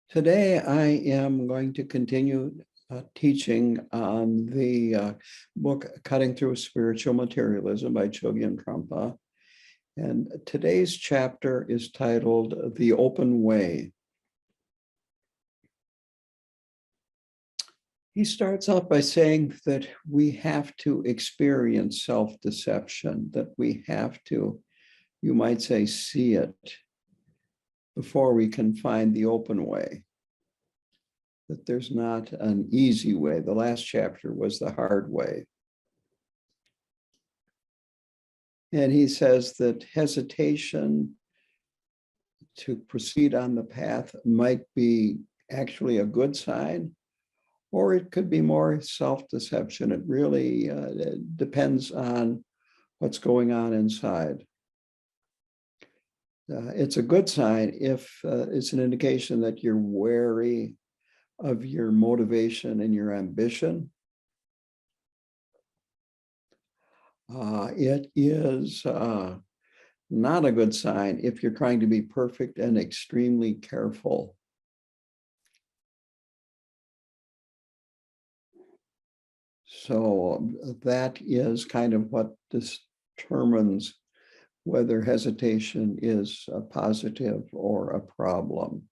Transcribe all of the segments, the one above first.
Today, I am going to continue teaching on the book Cutting Through Spiritual Materialism by Chogyam Trungpa. And today's chapter is titled The Open Way. He starts out by saying that we have to experience self-deception, that we have to, you might say, see it before we can find the open way. That there's not an easy way. The last chapter was the hard way. And he says that hesitation to proceed on the path might be actually a good sign, or it could be more self-deception. It really depends on what's going on inside. It's a good sign if it's an indication that you're wary of your motivation and your ambition. It is not a good sign if you're trying to be perfect and extremely careful. So that is kind of what determines whether hesitation is a positive or a problem.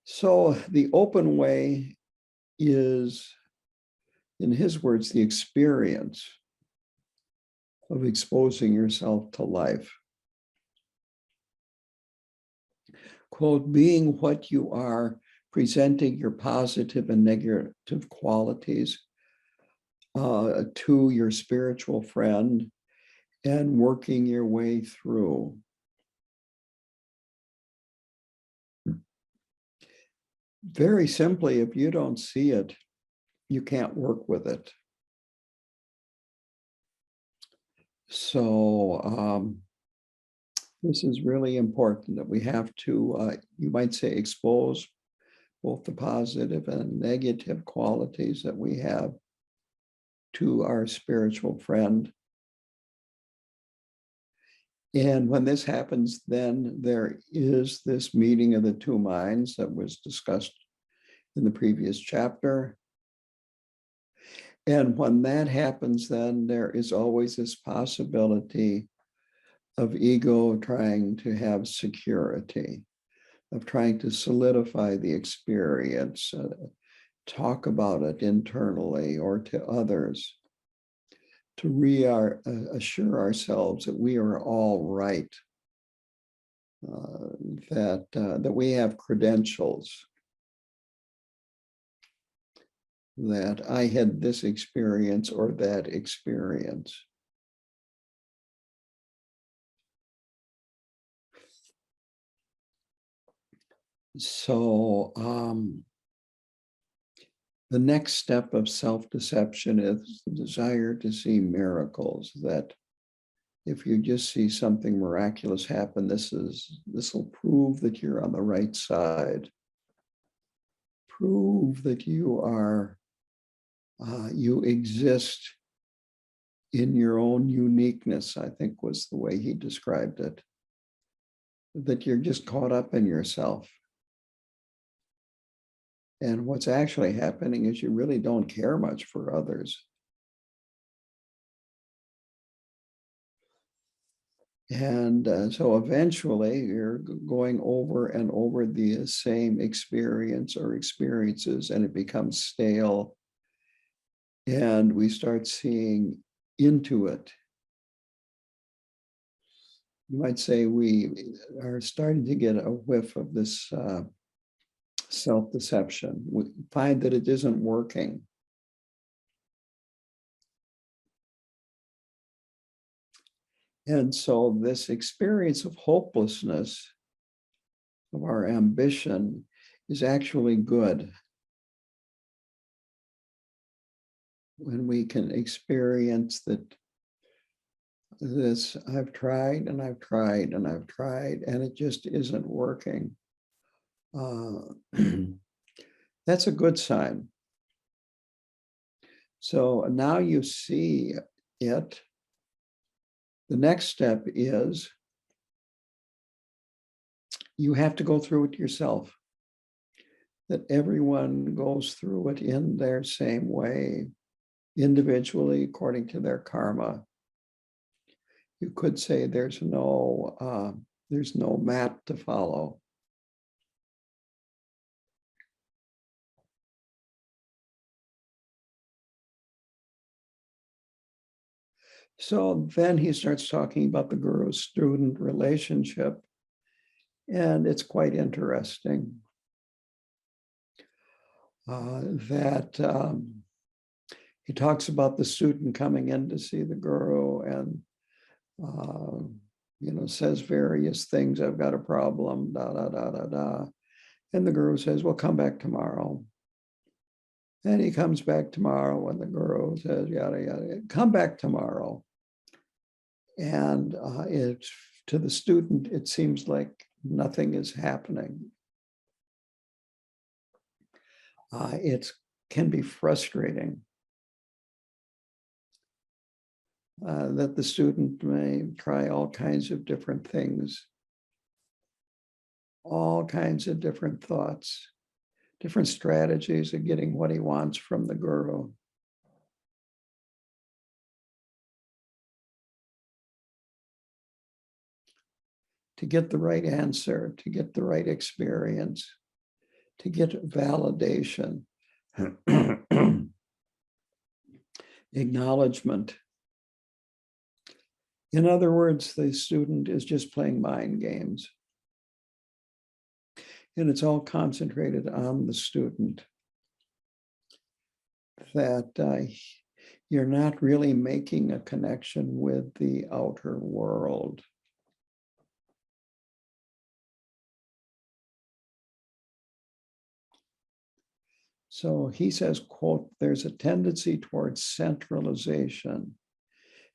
So the open way is, in his words, the experience of exposing yourself to life. Quote, being what you are, presenting your positive and negative qualities to your spiritual friend and working your way through. Very simply, if you don't see it, you can't work with it. So this is really important, that we have to, you might say, expose both the positive and negative qualities that we have to our spiritual friend. And when this happens, then there is this meeting of the two minds that was discussed in the previous chapter. And when that happens, then there is always this possibility of ego trying to have security, of trying to solidify the experience, talk about it internally or to others, to reassure ourselves that we are all right, that we have credentials, that I had this experience or that experience. So the next step of self-deception is the desire to see miracles, that if you just see something miraculous happen, this will prove that you're on the right side. Prove that you are, you exist in your own uniqueness, I think was the way he described it. That you're just caught up in yourself. And what's actually happening is you really don't care much for others. And so eventually you're going over and over the same experience or experiences, and it becomes stale. And we start seeing into it. You might say we are starting to get a whiff of this self-deception. We find that it isn't working. And so this experience of hopelessness, of our ambition, is actually good. When we can experience that this, I've tried and I've tried and I've tried, and it just isn't working. That's a good sign. So now you see it. The next step is You have to go through it yourself, that everyone goes through it in their same way, individually, according to their karma. You could say there's no map to follow. So then he starts talking about the guru-student relationship, and it's quite interesting that he talks about the student coming in to see the guru and says various things. I've got a problem, da da da da da, and the guru says, "Well, come back tomorrow." And he comes back tomorrow, and the guru says, "Yada yada, come back tomorrow." And it's to the student, it seems like nothing is happening. It can be frustrating that the student may try all kinds of different things, all kinds of different thoughts, different strategies of getting what he wants from the guru. To get the right answer, to get the right experience, to get validation, acknowledgement. In other words, the student is just playing mind games. And it's all concentrated on the student. That you're not really making a connection with the outer world. So he says, quote, "There's a tendency towards centralization.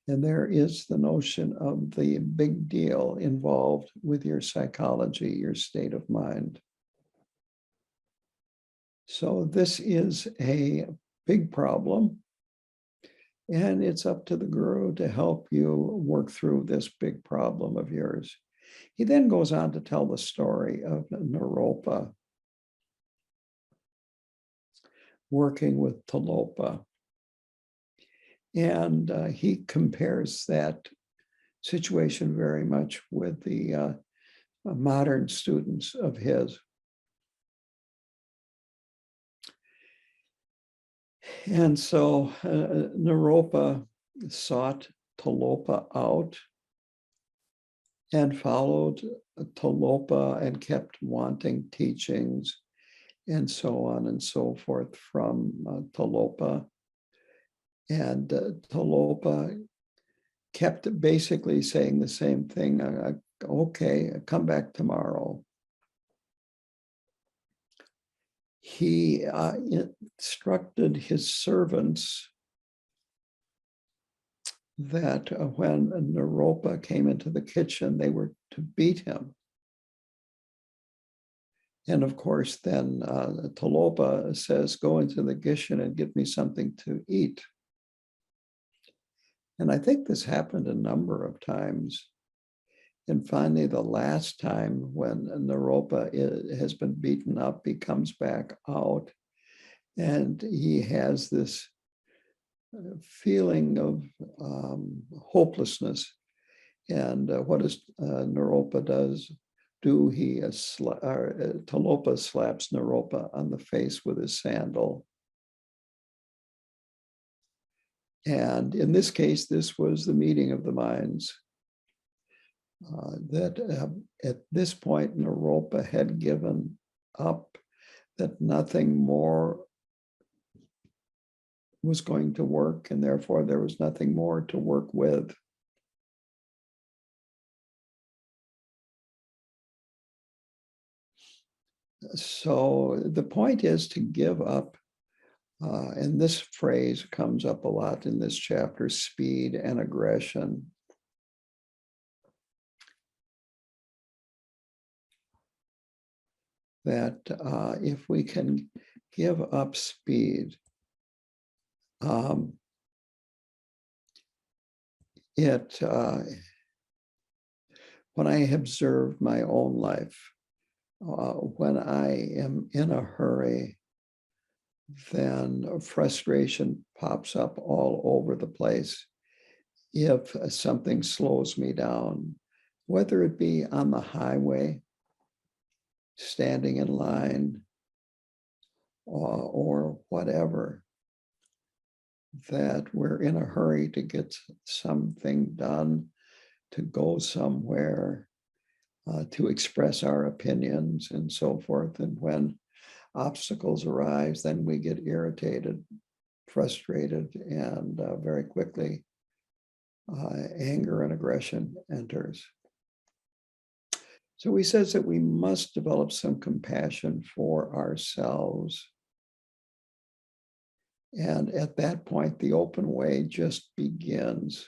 And there is the notion of the big deal involved with your psychology, your state of mind." So this is a big problem. And it's up to the guru to help you work through this big problem of yours. He then goes on to tell the story of Naropa working with Talopa. And he compares that situation very much with the modern students of his. And so Naropa sought Talopa out and followed Talopa and kept wanting teachings and so on and so forth from Talopa. And Talopa kept basically saying the same thing. Okay, come back tomorrow. He instructed his servants that when Naropa came into the kitchen, they were to beat him. And of course, then Talopa says, "Go into the kitchen and get me something to eat." And I think this happened a number of times. And finally, the last time when Naropa has been beaten up, he comes back out and he has this feeling of hopelessness. And what does Naropa do? Talopa slaps Naropa on the face with his sandal. And in this case, this was the meeting of the minds. That at this point, Naropa had given up, that nothing more was going to work, and therefore there was nothing more to work with. So the point is to give up, and this phrase comes up a lot in this chapter, speed and aggression. That if we can give up speed, when I observed my own life, When I am in a hurry, then frustration pops up all over the place. If something slows me down, whether it be on the highway, standing in line, or whatever, that we're in a hurry to get something done, to go somewhere, to express our opinions and so forth. And when obstacles arise, then we get irritated, frustrated, and very quickly anger and aggression enters. So he says that we must develop some compassion for ourselves. And at that point, the open way just begins.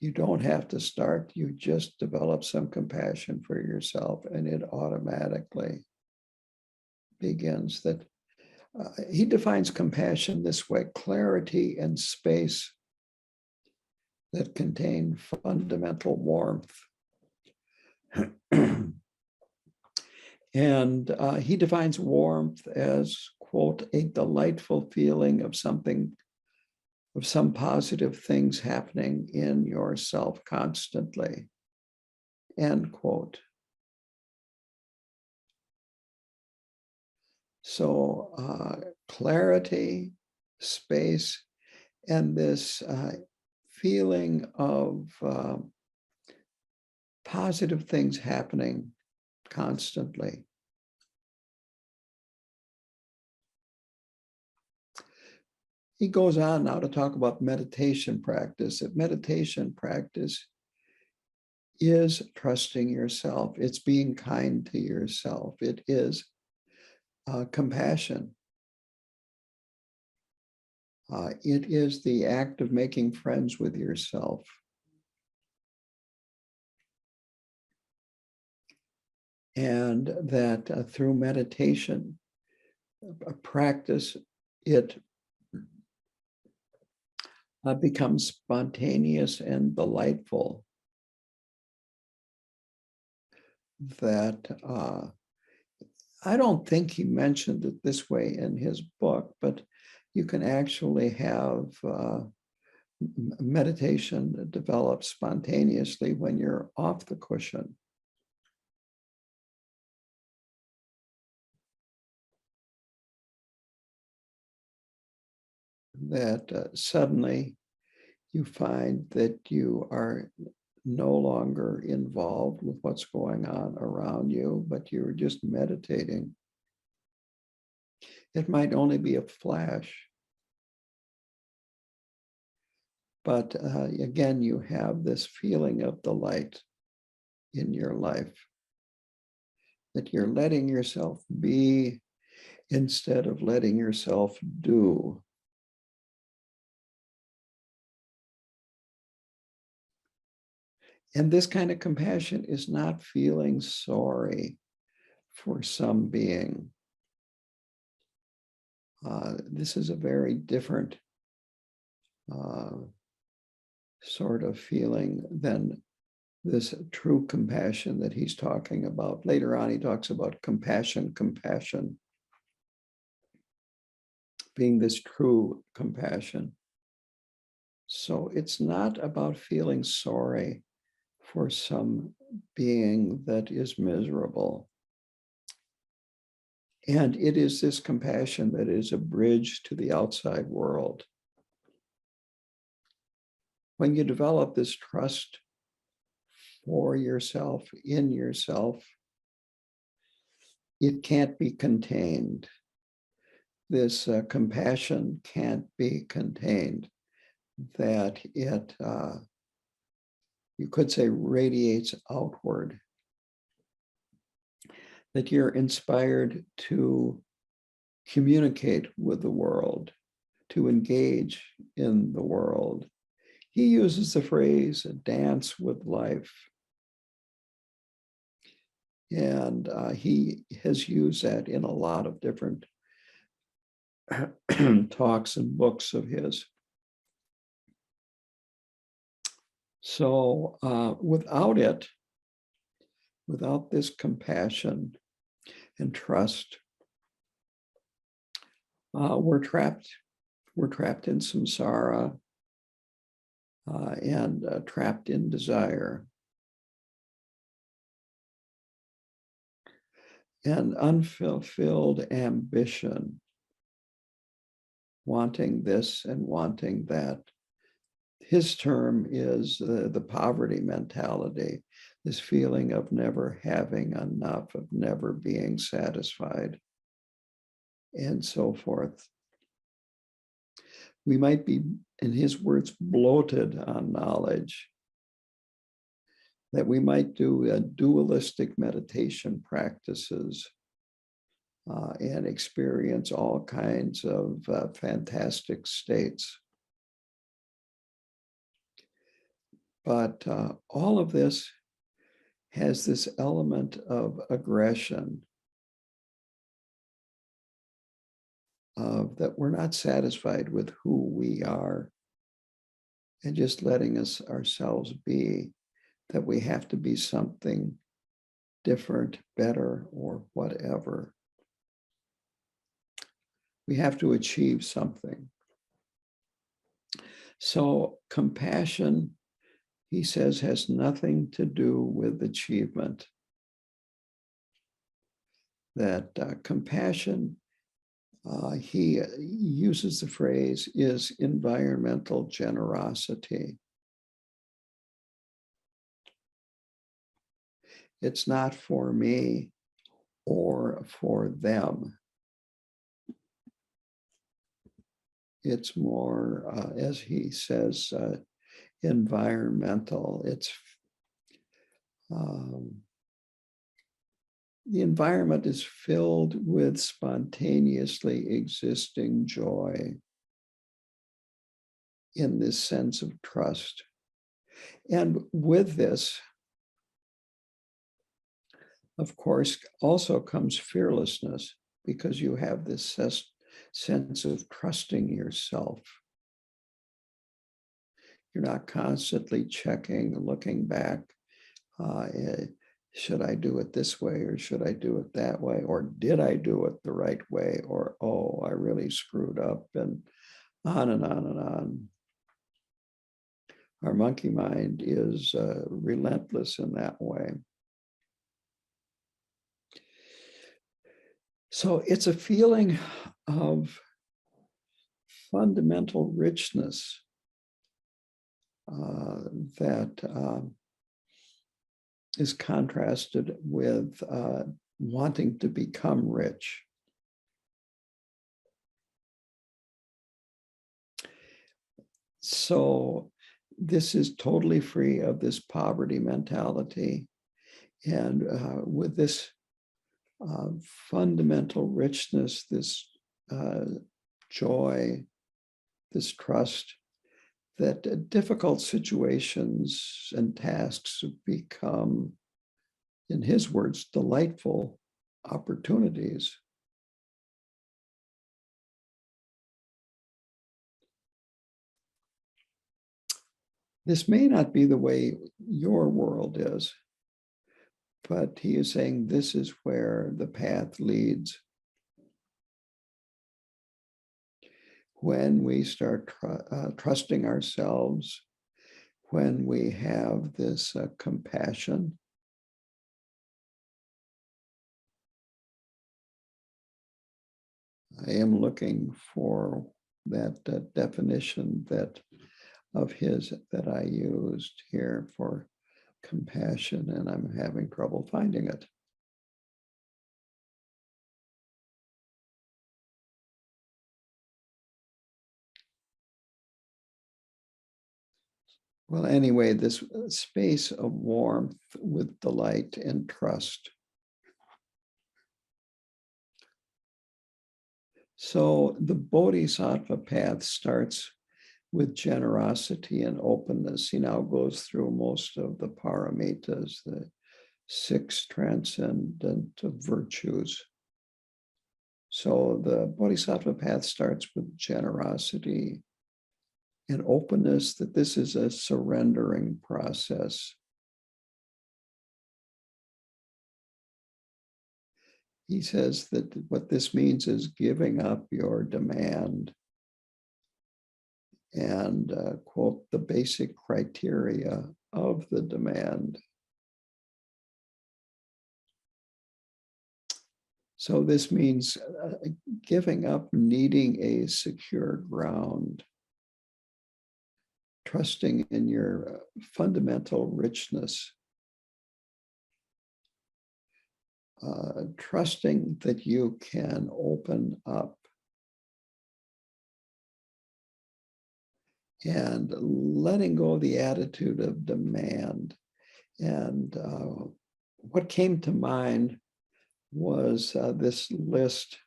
You don't have to start, you just develop some compassion for yourself, and it automatically begins. That he defines compassion this way: clarity and space that contain fundamental warmth. And he defines warmth as, quote, a delightful feeling of something, of some positive things happening in yourself constantly, end quote. So clarity, space, and this feeling of positive things happening constantly. He goes on now to talk about meditation practice. That meditation practice is trusting yourself. It's being kind to yourself. It is compassion. It is the act of making friends with yourself. And that through meditation, practice, it becomes spontaneous and delightful. That I don't think he mentioned it this way in his book, but you can actually have meditation develop spontaneously when you're off the cushion. That suddenly you find that you are no longer involved with what's going on around you, but you're just meditating. It might only be a flash, but again, you have this feeling of delight in your life, that you're letting yourself be instead of letting yourself do. And this kind of compassion is not feeling sorry for some being. This is a very different sort of feeling than this true compassion that he's talking about. Later on, he talks about compassion being this true compassion. So it's not about feeling sorry for some being that is miserable. And it is this compassion that is a bridge to the outside world. When you develop this trust for yourself, in yourself, it can't be contained. This compassion can't be contained, that it, you could say, radiates outward. That you're inspired to communicate with the world, to engage in the world. He uses the phrase, dance with life. And he has used that in a lot of different talks and books of his. So without it, without this compassion and trust, we're trapped. We're trapped in samsara and trapped in desire and unfulfilled ambition, wanting this and wanting that. His term is the poverty mentality, this feeling of never having enough, of never being satisfied, and so forth. We might be, in his words, bloated on knowledge, that we might do dualistic meditation practices and experience all kinds of fantastic states. But all of this has this element of aggression, of that we're not satisfied with who we are and just letting us ourselves be, that we have to be something different, better, or whatever. We have to achieve something. So compassion, he says, has nothing to do with achievement. That compassion, he uses the phrase, is environmental generosity. It's not for me or for them. It's more, as he says, environmental. It's the environment is filled with spontaneously existing joy in this sense of trust. And with this, of course, also comes fearlessness, because you have this sense of trusting yourself. You're not constantly checking, looking back. Should I do it this way, or should I do it that way? Or did I do it the right way? Or, oh, I really screwed up, and on and on and on. Our monkey mind is relentless in that way. So it's a feeling of fundamental richness that is contrasted with wanting to become rich. So this is totally free of this poverty mentality. And with this fundamental richness, this joy, this trust, that difficult situations and tasks become, in his words, delightful opportunities. This may not be the way your world is, but he is saying this is where the path leads. When we start trusting ourselves, when we have this compassion, I am looking for that definition of his that I used here for compassion, and I'm having trouble finding it. Well, anyway, this space of warmth with delight and trust. So the Bodhisattva path starts with generosity and openness. He now goes through most of the paramitas, the 6 transcendent virtues. So the Bodhisattva path starts with generosity and openness, that this is a surrendering process. he says that what this means is giving up your demand and quote, the basic criteria of the demand. So this means giving up needing a secure ground, trusting in your fundamental richness, trusting that you can open up and letting go of the attitude of demand. And what came to mind was this list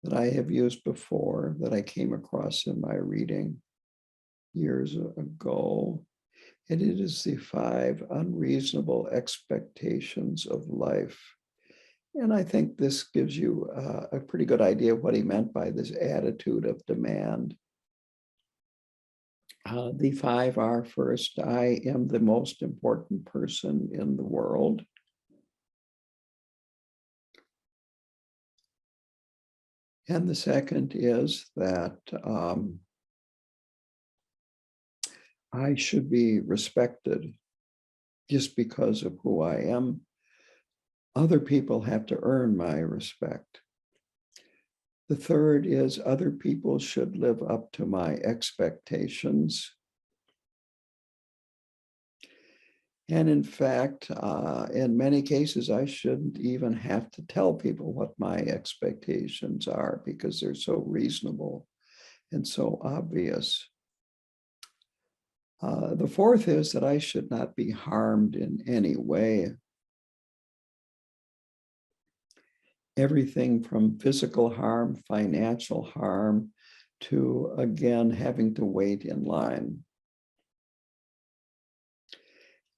that I have used before, that I came across in my reading years ago. And it is the 5 unreasonable expectations of life. And I think this gives you a pretty good idea of what he meant by this attitude of demand. The 5 are: first, I am the most important person in the world. And the second is that I should be respected just because of who I am. Other people have to earn my respect. The third is other people should live up to my expectations. And in fact, in many cases, I shouldn't even have to tell people what my expectations are because they're so reasonable and so obvious. The fourth is that I should not be harmed in any way. Everything from physical harm, financial harm, to, again, having to wait in line.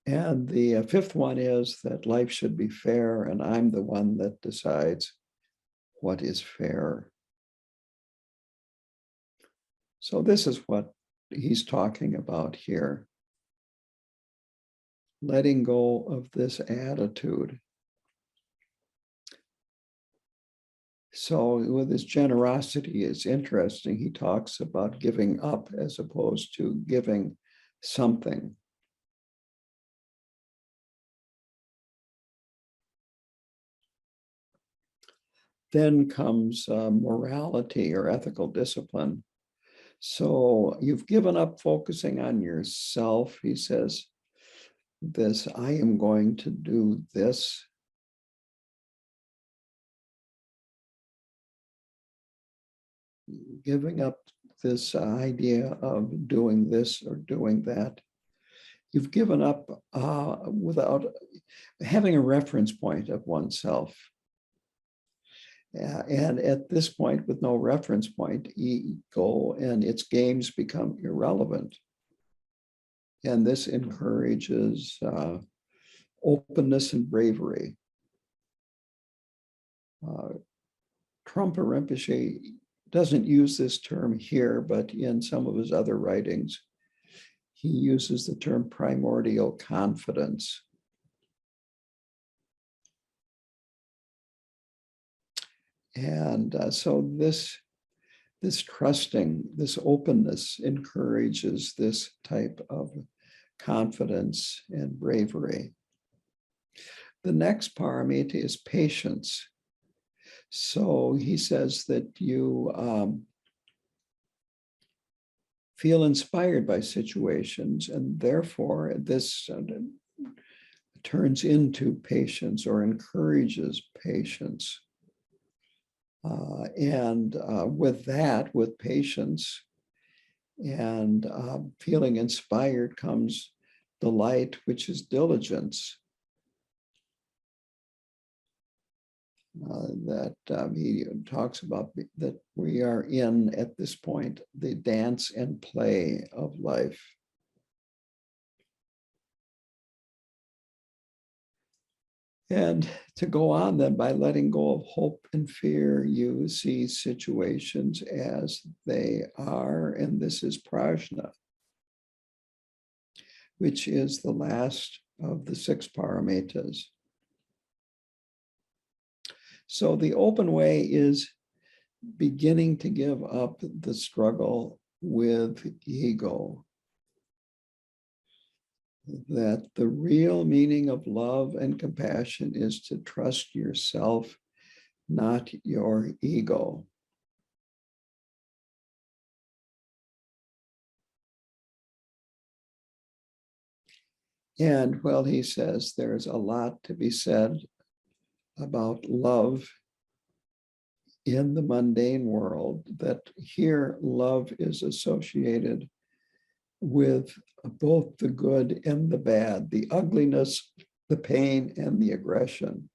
And the fifth one is that life should be fair, and I'm the one that decides what is fair. So this is what he's talking about here. Letting go of this attitude. So with his generosity, it's interesting. He talks about giving up as opposed to giving something. Then comes morality or ethical discipline. So you've given up focusing on yourself. He says this: I am going to do this. Giving up this idea of doing this or doing that. You've given up without having a reference point of oneself. And at this point, with no reference point, ego and its games become irrelevant. And this encourages openness and bravery. Trungpa Rinpoche doesn't use this term here, but in some of his other writings, he uses the term primordial confidence. And so this trusting, this openness encourages this type of confidence and bravery. The next paramita is patience. So he says that you feel inspired by situations, and therefore this turns into patience or encourages patience. With patience and feeling inspired comes delight, which is diligence. He talks about that we are in, at this point, the dance and play of life. And to go on then, by letting go of hope and fear, you see situations as they are, and this is prajna, which is the last of the 6 paramitas. So the open way is beginning to give up the struggle with ego. That the real meaning of love and compassion is to trust yourself, not your ego. And well, he says there's a lot to be said about love in the mundane world, that here love is associated with both the good and the bad, the ugliness, the pain, and the aggression,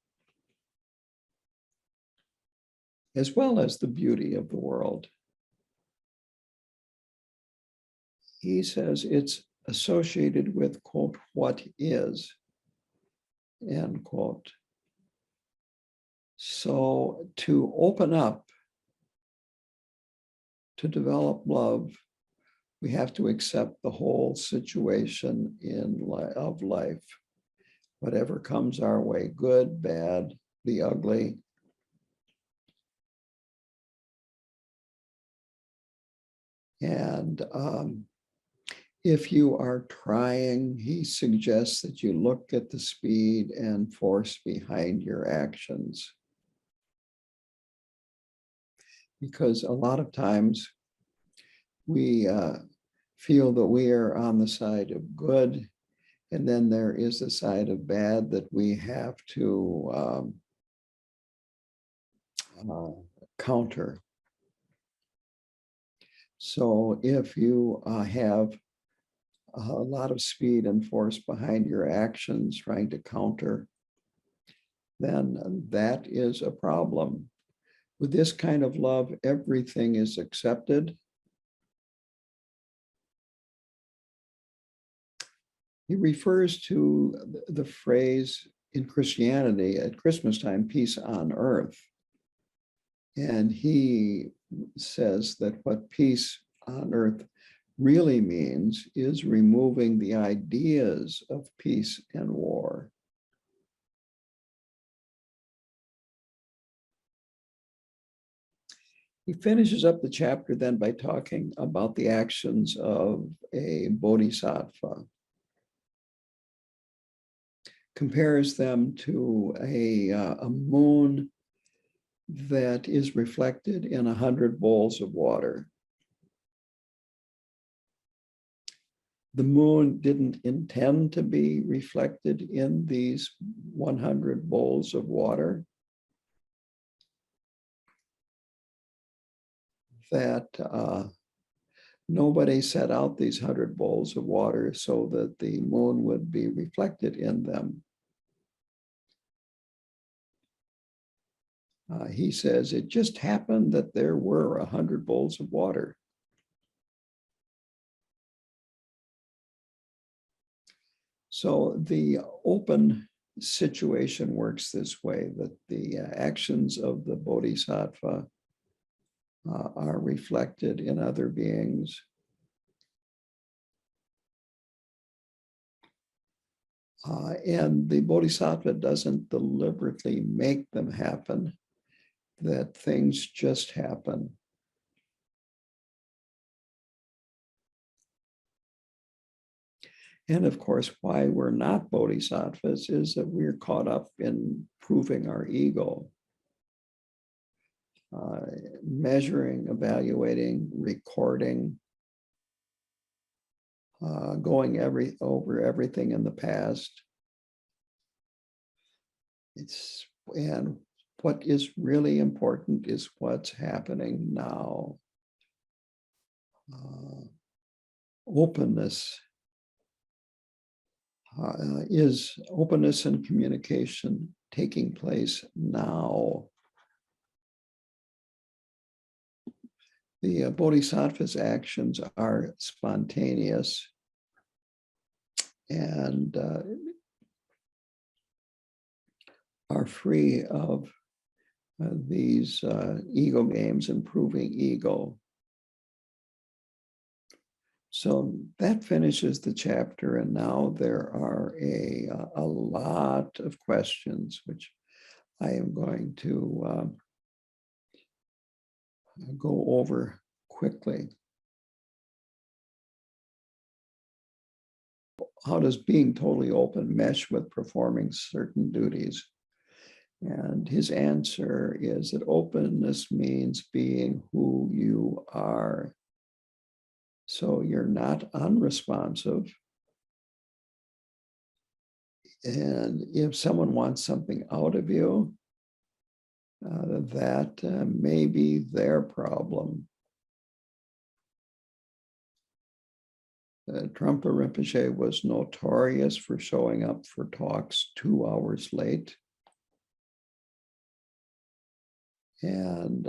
as well as the beauty of the world. He says it's associated with, quote, what is, end quote. So to open up, to develop love, we have to accept the whole situation of life, whatever comes our way, good, bad, the ugly. And if you are trying, he suggests that you look at the speed and force behind your actions. Because a lot of times we feel that we are on the side of good, and then there is a side of bad that we have to counter. So if you have a lot of speed and force behind your actions trying to counter, then that is a problem. With this kind of love, everything is accepted. He refers to the phrase in Christianity at Christmas time, peace on earth. And he says that what peace on earth really means is removing the ideas of peace and war. He finishes up the chapter then by talking about the actions of a bodhisattva. Compares them to a moon that is reflected in 100 bowls of water. The moon didn't intend to be reflected in these 100 bowls of water. That nobody set out these 100 bowls of water so that the moon would be reflected in them. He says it just happened that there were 100 bowls of water. So the open situation works this way, that the actions of the bodhisattva are reflected in other beings. And the bodhisattva doesn't deliberately make them happen, that things just happen. And of course, why we're not bodhisattvas is that we're caught up in proving our ego, measuring, evaluating, recording, going over everything in the past. And what is really important is what's happening now. Openness is openness and communication taking place now. The bodhisattva's actions are spontaneous and are free of these ego games and proving ego. So that finishes the chapter, and now there are a lot of questions, which I am going to go over quickly. How does being totally open mesh with performing certain duties? And his answer is that openness means being who you are. So you're not unresponsive. And if someone wants something out of you, that may be their problem. Trungpa Rinpoche was notorious for showing up for talks 2 hours late. And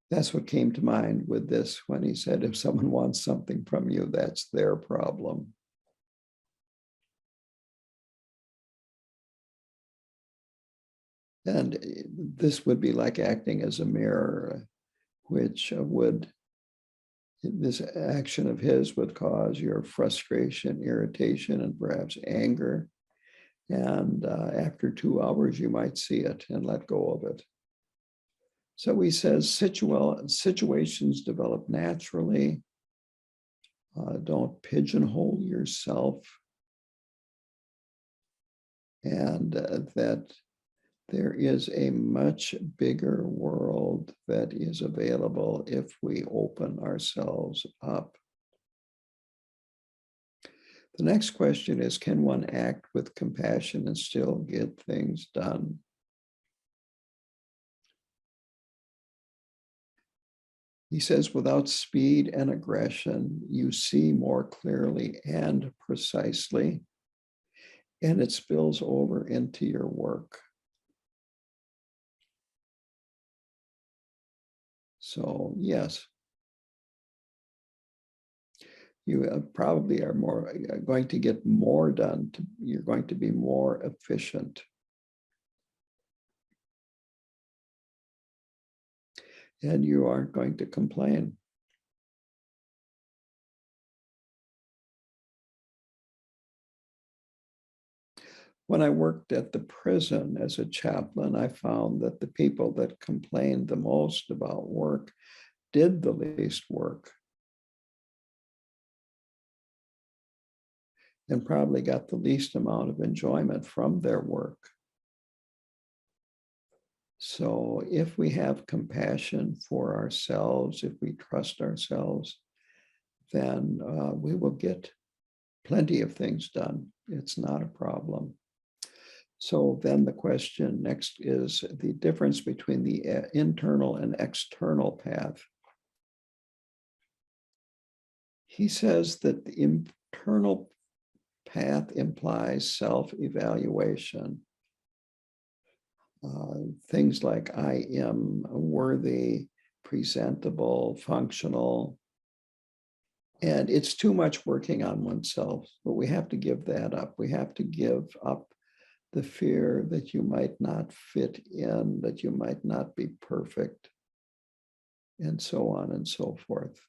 that's what came to mind with this when he said, if someone wants something from you, that's their problem. And this would be like acting as a mirror, which this action of his would cause your frustration, irritation, and perhaps anger. And after 2 hours, you might see it and let go of it. So he says situations develop naturally. Don't pigeonhole yourself. And that there is a much bigger world that is available if we open ourselves up. The next question is, can one act with compassion and still get things done? He says, without speed and aggression, you see more clearly and precisely, and it spills over into your work. So, yes, you probably are going to get more done. You're going to be more efficient. And you aren't going to complain. When I worked at the prison as a chaplain, I found that the people that complained the most about work did the least work and probably got the least amount of enjoyment from their work. So if we have compassion for ourselves, if we trust ourselves, then we will get plenty of things done. It's not a problem. So then the question next is the difference between the internal and external path. He says that the internal path implies self-evaluation. Things like I am worthy, presentable, functional. And it's too much working on oneself, but we have to give that up. We have to give up the fear that you might not fit in, that you might not be perfect, and so on and so forth.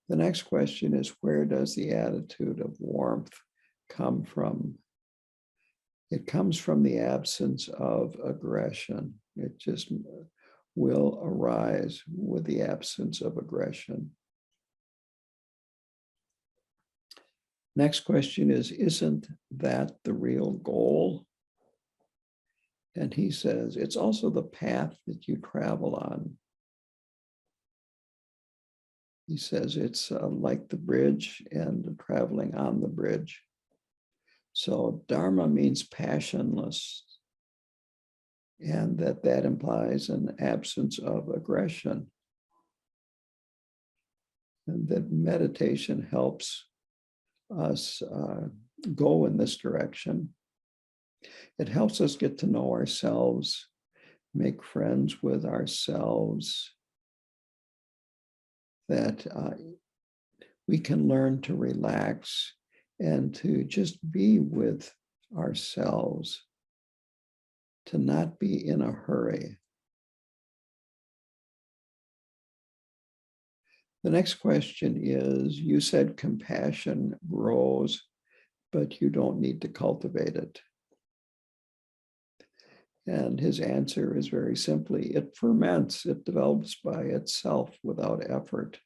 The next question is, where does the attitude of warmth come from? It comes from the absence of aggression. It just will arise with the absence of aggression. Next question is, isn't that the real goal? And he says, it's also the path that you travel on. He says it's like the bridge and traveling on the bridge. So Dharma means passionless, and that implies an absence of aggression. And that meditation helps us go in this direction. It helps us get to know ourselves, make friends with ourselves, that we can learn to relax and to just be with ourselves, to not be in a hurry. The next question is, you said compassion grows, but you don't need to cultivate it. And his answer is very simply, it ferments, it develops by itself without effort.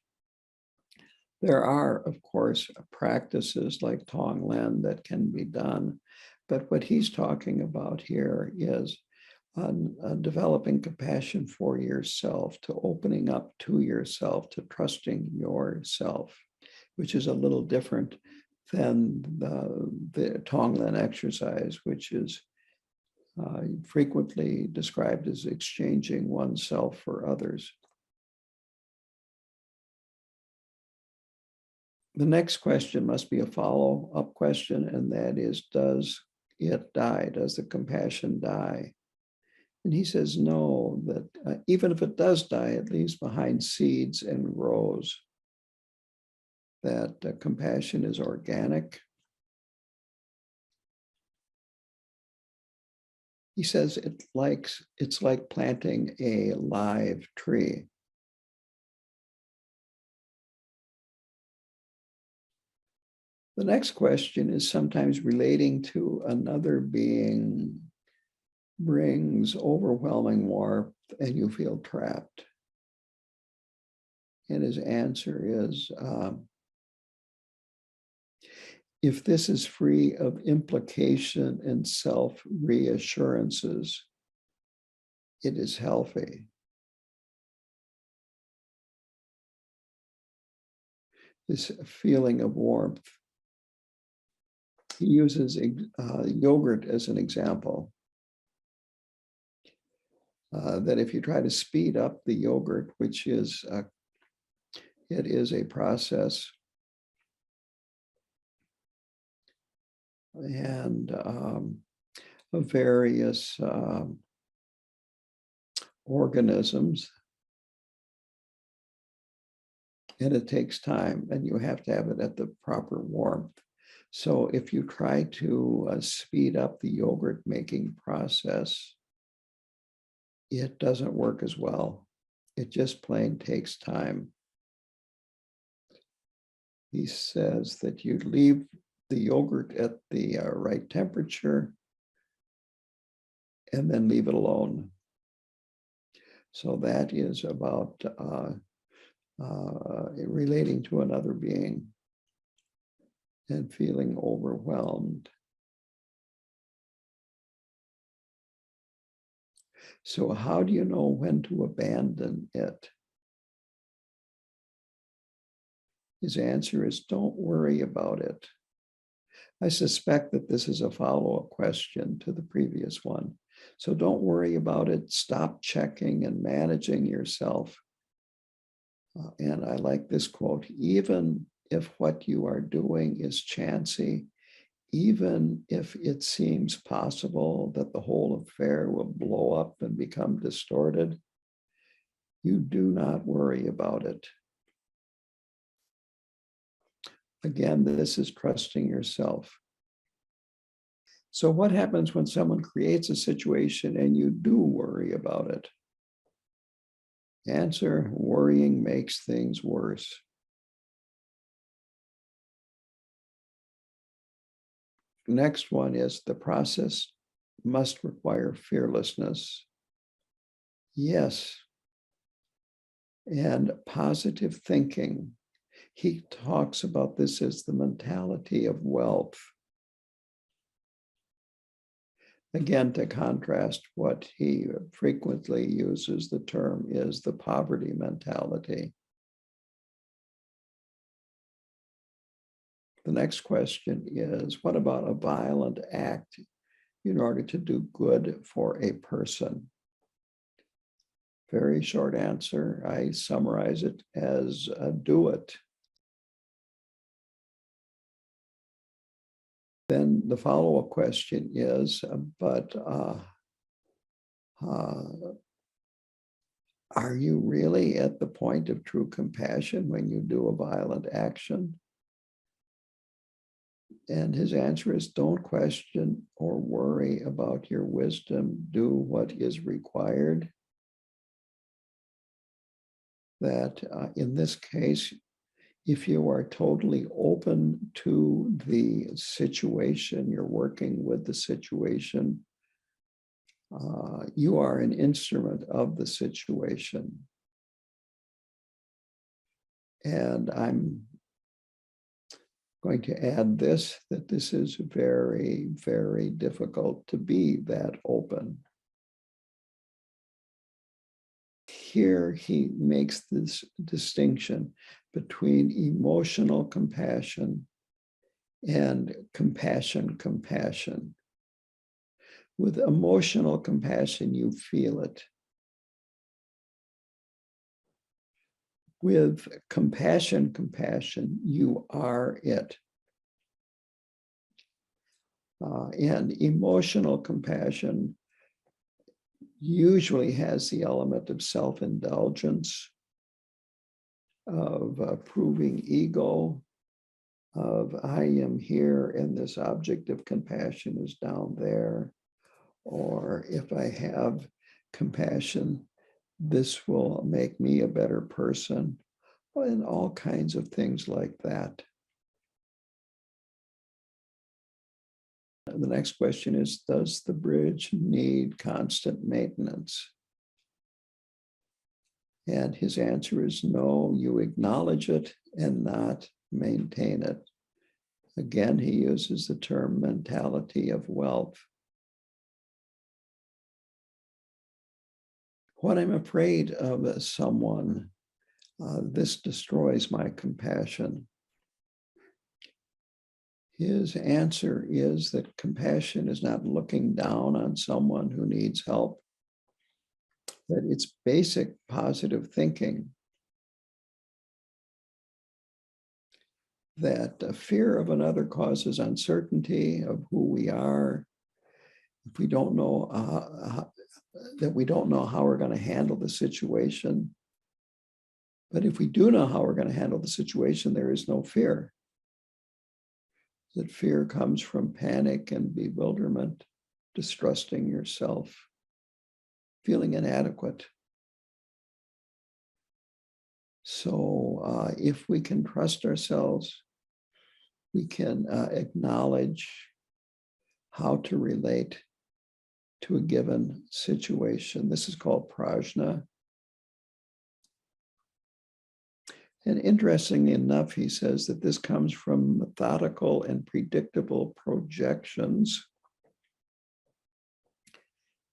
There are, of course, practices like Tonglen that can be done, but what he's talking about here is developing compassion for yourself, to opening up to yourself, to trusting yourself, which is a little different than the Tonglen exercise, which is frequently described as exchanging oneself for others. The next question must be a follow-up question, and that is, does it die? Does the compassion die? And he says, no, that even if it does die, it leaves behind seeds and grows. That compassion is organic. He says it's like planting a live tree. The next question is, sometimes relating to another being brings overwhelming warmth and you feel trapped. And his answer is, if this is free of implication and self-reassurances, it is healthy. This feeling of warmth. He uses yogurt as an example. That if you try to speed up the yogurt, which is, it is a process, and of various organisms, and it takes time, and you have to have it at the proper warmth. So if you try to speed up the yogurt making process, it doesn't work as well. It just plain takes time. He says that you leave the yogurt at the right temperature and then leave it alone. So that is about relating to another being and feeling overwhelmed. So how do you know when to abandon it? His answer is, don't worry about it. I suspect that this is a follow-up question to the previous one. So don't worry about it. Stop checking and managing yourself. And I like this quote, even if what you are doing is chancy, even if it seems possible that the whole affair will blow up and become distorted, you do not worry about it. Again, this is trusting yourself. So what happens when someone creates a situation and you do worry about it? Answer, worrying makes things worse. Next one is, the process must require fearlessness. Yes. And positive thinking. He talks about this as the mentality of wealth. Again, to contrast, what he frequently uses the term is the poverty mentality. The next question is, what about a violent act in order to do good for a person? Very short answer. I summarize it as do it. Then the follow-up question is, but are you really at the point of true compassion when you do a violent action? And his answer is, don't question or worry about your wisdom. Do what is required. That in this case, if you are totally open to the situation, you're working with the situation, You are an instrument of the situation. And I'm going to add this, that this is very, very difficult to be that open. Here he makes this distinction between emotional compassion and compassion. With emotional compassion, you feel it. With compassion, you are it. And emotional compassion usually has the element of self-indulgence, of proving ego, of I am here and this object of compassion is down there. Or if I have compassion, this will make me a better person, and all kinds of things like that. The next question is, does the bridge need constant maintenance? And his answer is no, you acknowledge it and not maintain it. Again, he uses the term mentality of wealth. When I'm afraid of someone, this destroys my compassion. His answer is that compassion is not looking down on someone who needs help, that it's basic positive thinking, that fear of another causes uncertainty of who we are. If we don't know that we don't know how we're going to handle the situation. But if we do know how we're going to handle the situation, there is no fear. That fear comes from panic and bewilderment, distrusting yourself, feeling inadequate. So if we can trust ourselves, we can acknowledge how to relate to a given situation. This is called prajna. And interestingly enough, he says that this comes from methodical and predictable projections.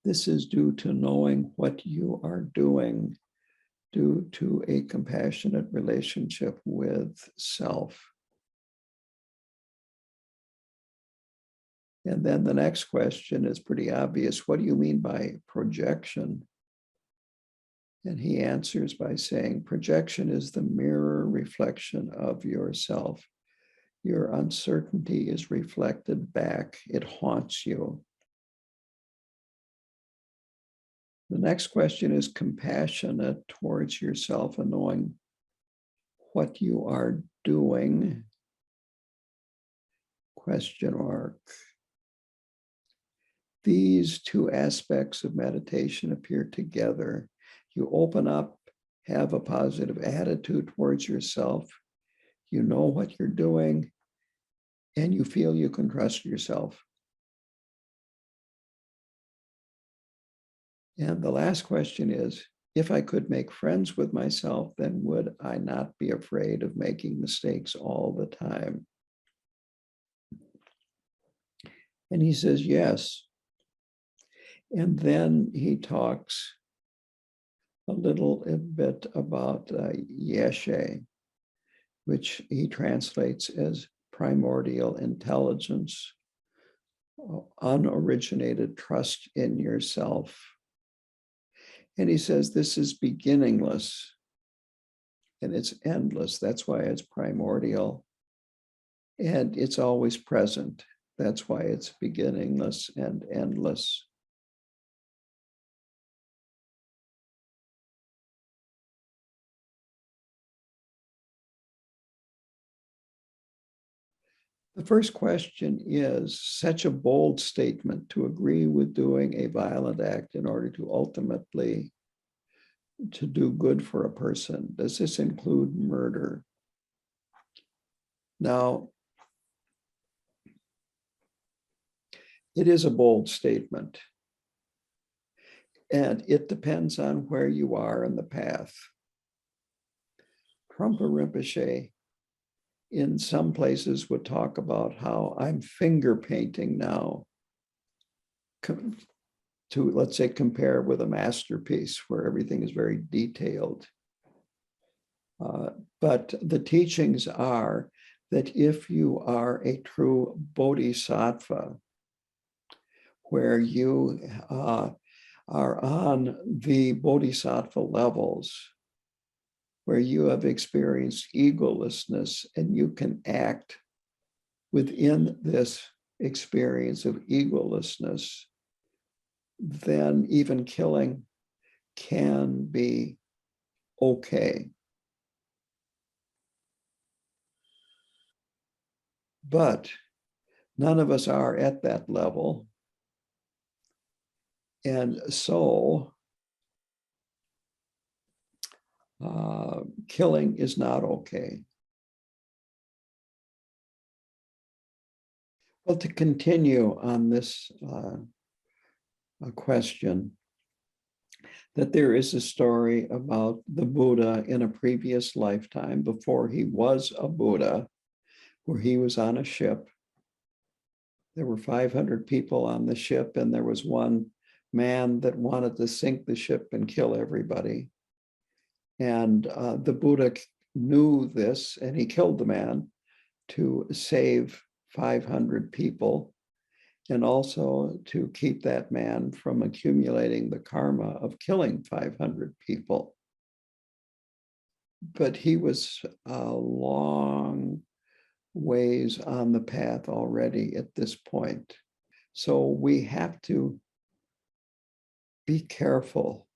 This is due to knowing what you are doing, due to a compassionate relationship with self. And then the next question is pretty obvious. What do you mean by projection? And he answers by saying, projection is the mirror reflection of yourself. Your uncertainty is reflected back. It haunts you. The next question is compassionate towards yourself and knowing what you are doing. Question mark. These two aspects of meditation appear together. You open up, have a positive attitude towards yourself. You know what you're doing, and you feel you can trust yourself. And the last question is, if I could make friends with myself, then would I not be afraid of making mistakes all the time? And he says, yes. And then he talks a little bit about yeshe, which he translates as primordial intelligence, unoriginated trust in yourself. And he says this is beginningless and it's endless. That's why it's primordial. And it's always present. That's why it's beginningless and endless. The first question is such a bold statement to agree with doing a violent act in order to ultimately to do good for a person. Does this include murder? Now, it is a bold statement. And it depends on where you are in the path. Trungpa Rinpoche in some places would talk about how I'm finger painting now to, let's say, compare with a masterpiece where everything is very detailed. But the teachings are that if you are a true bodhisattva, where you are on the bodhisattva levels, where you have experienced egolessness and you can act within this experience of egolessness, then even killing can be okay. But none of us are at that level. And so killing is not okay. Well, to continue on this question, that there is a story about the Buddha in a previous lifetime before he was a Buddha, where he was on a ship. There were 500 people on the ship, and there was one man that wanted to sink the ship and kill everybody. And the Buddha knew this, and he killed the man to save 500 people, and also to keep that man from accumulating the karma of killing 500 people. But he was a long ways on the path already at this point. So we have to be careful.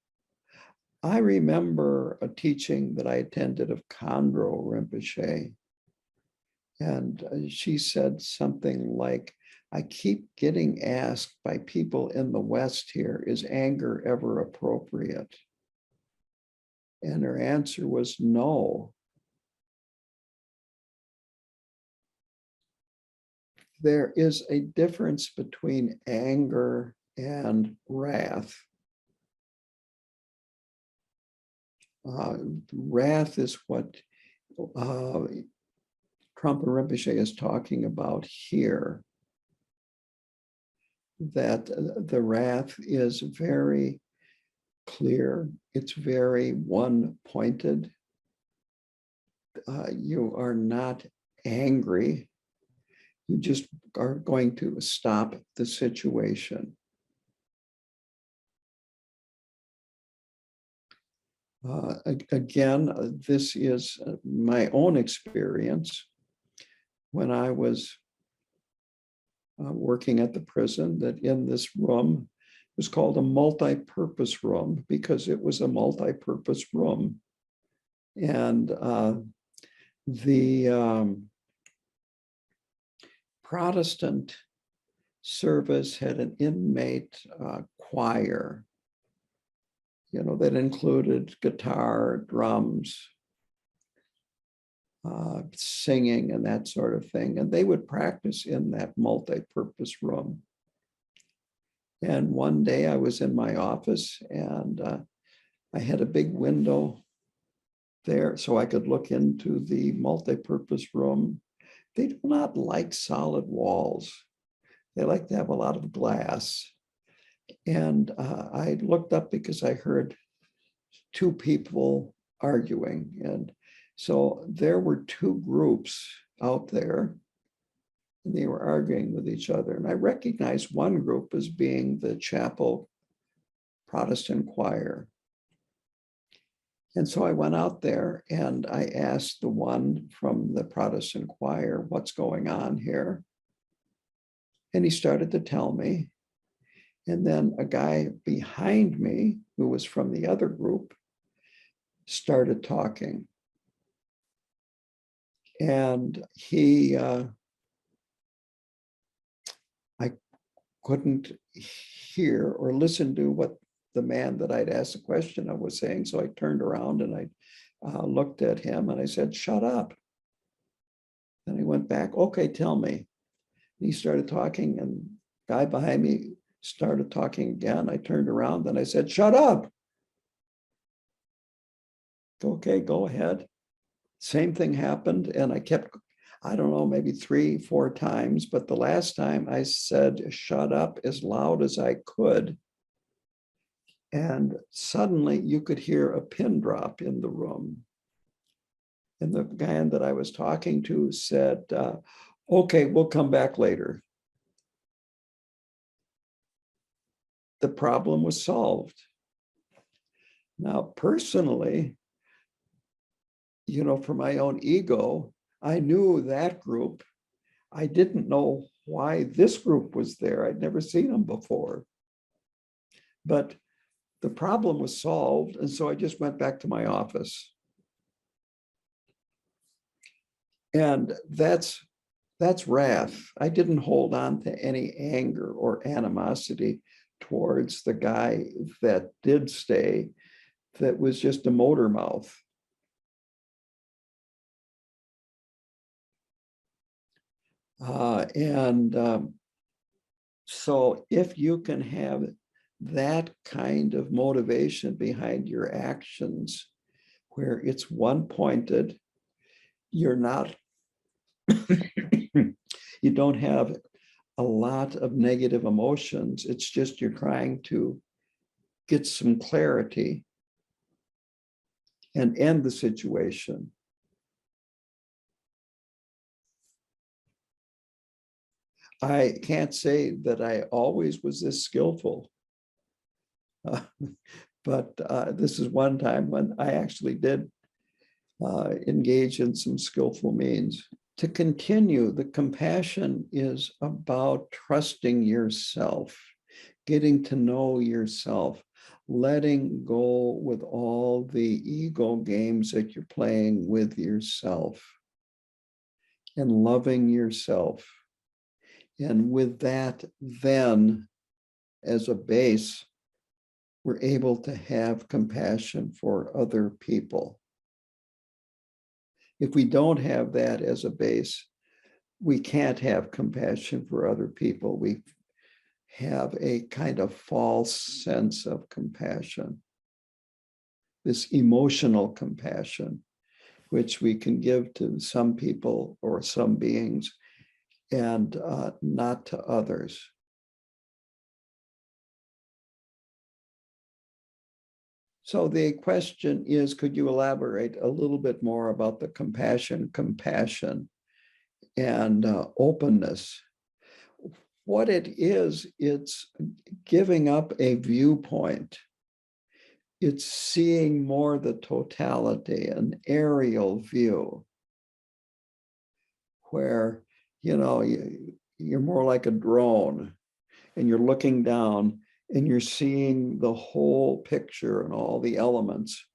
I remember a teaching that I attended of Khandro Rinpoche, and she said something like, I keep getting asked by people in the West here, is anger ever appropriate? And her answer was no. There is a difference between anger and wrath. Wrath is what Trungpa Rinpoche is talking about here, that the wrath is very clear, it's very one-pointed. You are not angry, you just are going to stop the situation. Again, this is my own experience. When I was working at the prison, that in this room, it was called a multi-purpose room because it was a multi-purpose room. And the Protestant service had an inmate choir, that included guitar, drums, singing, and that sort of thing. And they would practice in that multi-purpose room. And one day I was in my office, and I had a big window there so I could look into the multi-purpose room. They do not like solid walls. They like to have a lot of glass. And I looked up because I heard two people arguing. And so there were two groups out there, and they were arguing with each other. And I recognized one group as being the chapel Protestant choir. And so I went out there and I asked the one from the Protestant choir, what's going on here? And he started to tell me. And then a guy behind me, who was from the other group, started talking. And I couldn't hear or listen to what the man that I'd asked the question of was saying. So I turned around and I looked at him and I said, shut up. And he went back, okay, tell me. And he started talking, and the guy behind me started talking again. I turned around and I said, shut up. Okay, go ahead. Same thing happened. And I kept, I don't know, maybe 3-4 times. But the last time I said, shut up as loud as I could. And suddenly you could hear a pin drop in the room. And the guy that I was talking to said, okay, we'll come back later. The problem was solved. Now, personally, for my own ego, I knew that group. I didn't know why this group was there. I'd never seen them before. But the problem was solved. And so I just went back to my office. And that's wrath. I didn't hold on to any anger or animosity towards the guy that did stay, that was just a motor mouth. So if you can have that kind of motivation behind your actions, where it's one-pointed, you're not, you don't have a lot of negative emotions. It's just you're trying to get some clarity and end the situation. I can't say that I always was this skillful, but this is one time when I actually did engage in some skillful means. To continue, the compassion is about trusting yourself, getting to know yourself, letting go with all the ego games that you're playing with yourself, and loving yourself. And with that, then, as a base, we're able to have compassion for other people. If we don't have that as a base, we can't have compassion for other people. We have a kind of false sense of compassion, this emotional compassion, which we can give to some people or some beings and not to others. So the question is, could you elaborate a little bit more about the compassion, and openness? What it is, it's giving up a viewpoint. It's seeing more the totality, an aerial view, where, you're more like a drone and you're looking down and you're seeing the whole picture and all the elements,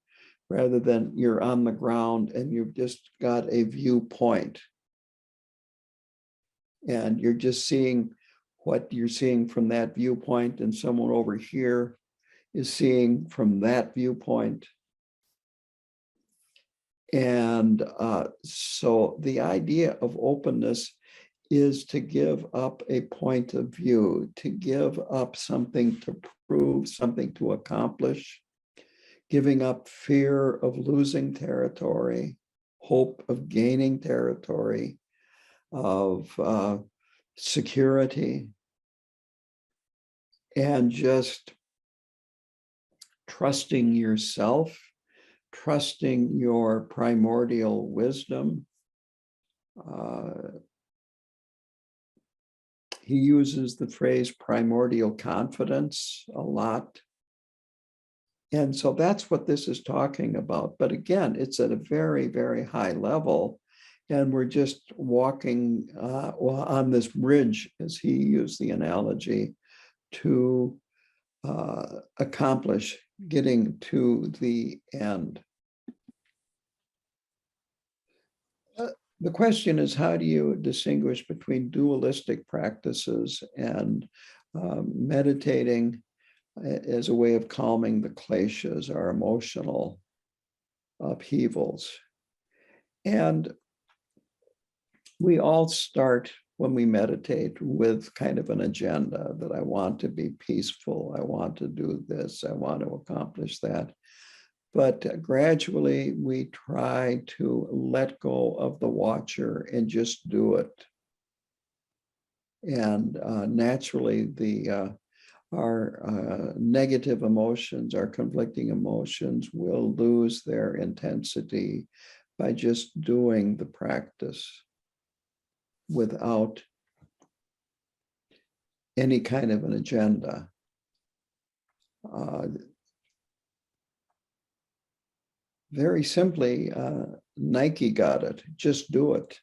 rather than you're on the ground and you've just got a viewpoint. And you're just seeing what you're seeing from that viewpoint, and someone over here is seeing from that viewpoint. And so the idea of openness is to give up a point of view, to give up something to prove, something to accomplish, giving up fear of losing territory, hope of gaining territory, of security, and just trusting yourself, trusting your primordial wisdom. He uses the phrase primordial confidence a lot. And so that's what this is talking about. But again, it's at a very, very high level. And we're just walking on this bridge, as he used the analogy, to accomplish getting to the end. The question is, how do you distinguish between dualistic practices and meditating as a way of calming the kleshas, our emotional upheavals? And we all start when we meditate with kind of an agenda that I want to be peaceful, I want to do this, I want to accomplish that. But gradually we try to let go of the watcher and just do it. And naturally, our negative emotions, our conflicting emotions will lose their intensity by just doing the practice without any kind of an agenda. Very simply, Nike got it. Just do it.